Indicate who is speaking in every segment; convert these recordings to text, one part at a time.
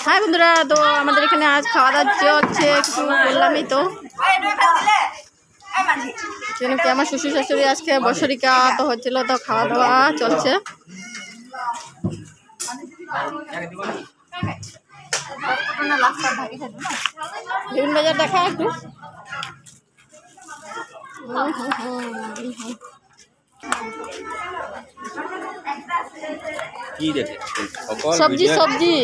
Speaker 1: হ্যাঁ বন্ধুরা, তো আমাদের এখানে আজ খাওয়া দাওয়া চলছে, একটু বললামই তো। কেন কি আমার শ্বশুর শাশুড়ি আজকে বছরিকা তো হচ্ছিল, তো খাওয়া দাওয়া চলছে। বেগুন বাজার দেখা একটু। সবজি সবজি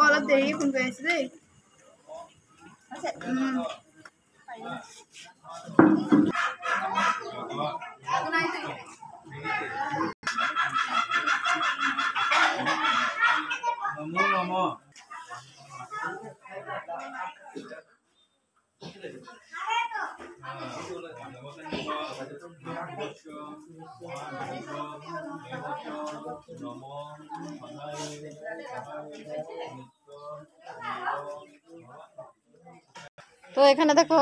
Speaker 1: অলপ দেৰি ফোন কৰি আছো দেই। তো এখানে দেখো,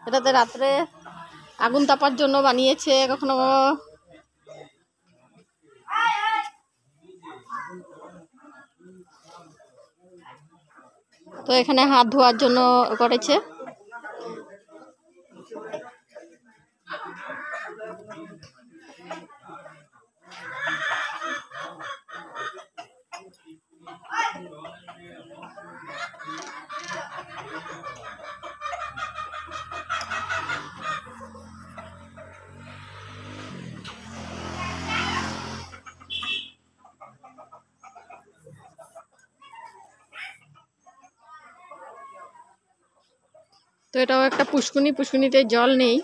Speaker 1: এটাতে রাত্রে আগুন তাপার জন্য বানিয়েছে। কখনো তো এখানে হাত ধোয়ার জন্য করেছে। তো এটাও একটা পুষ্কুনি, পুষ্কুনিতে জল নেই।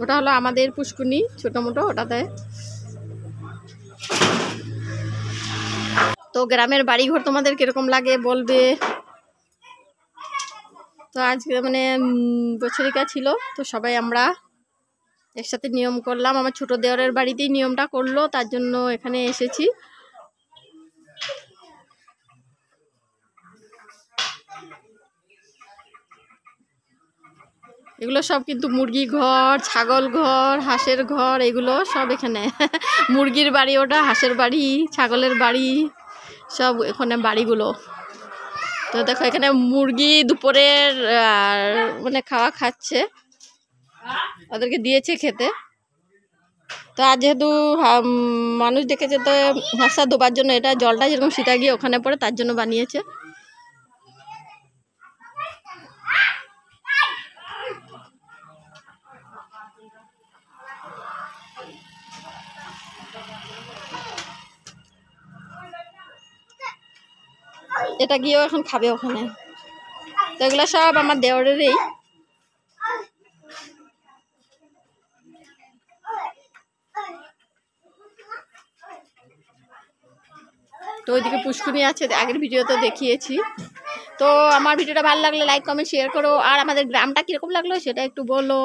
Speaker 1: ওটা হলো আমাদের পুষ্কুনি, ছোট মোটো ওটাতে। তো গ্রামের বাড়িঘর তোমাদের কিরকম লাগে বলবে। তো আজকে মানে বছরিকা ছিল, তো সবাই আমরা একসাথে নিয়ম করলাম। আমার ছোট দেওরের বাড়িতেই নিয়মটা করলো, তার জন্য এখানে এসেছি। এগুলো সব কিন্তু মুরগি ঘর, ছাগল ঘর, হাঁসের ঘর, এগুলো সব এখানে। মুরগির বাড়ি ওটা, হাঁসের বাড়ি, ছাগলের বাড়ি, সব এখানে বাড়িগুলো। তো দেখো এখানে মুরগি দুপুরের মানে খাওয়া খাচ্ছে, ওদেরকে দিয়েছে খেতে। তো আজ যেহেতু মানুষ দেখেছে, তো হাঁসটা ধোবার জন্য এটা জলটা যেরকম সিটা গিয়ে ওখানে পড়ে, তার জন্য বানিয়েছে। এটা গিয়েও এখন খাবে ওখানে। তো এগুলো সব আমার দেওরেরই। তো ওইদিকে পুষ্কুনি আছে, আগের ভিডিওতে দেখিয়েছি। তো আমার ভিডিওটা ভালো লাগলে লাইক কমেন্ট শেয়ার করো, আর আমাদের গ্রামটা কীরকম লাগলো সেটা একটু বলো।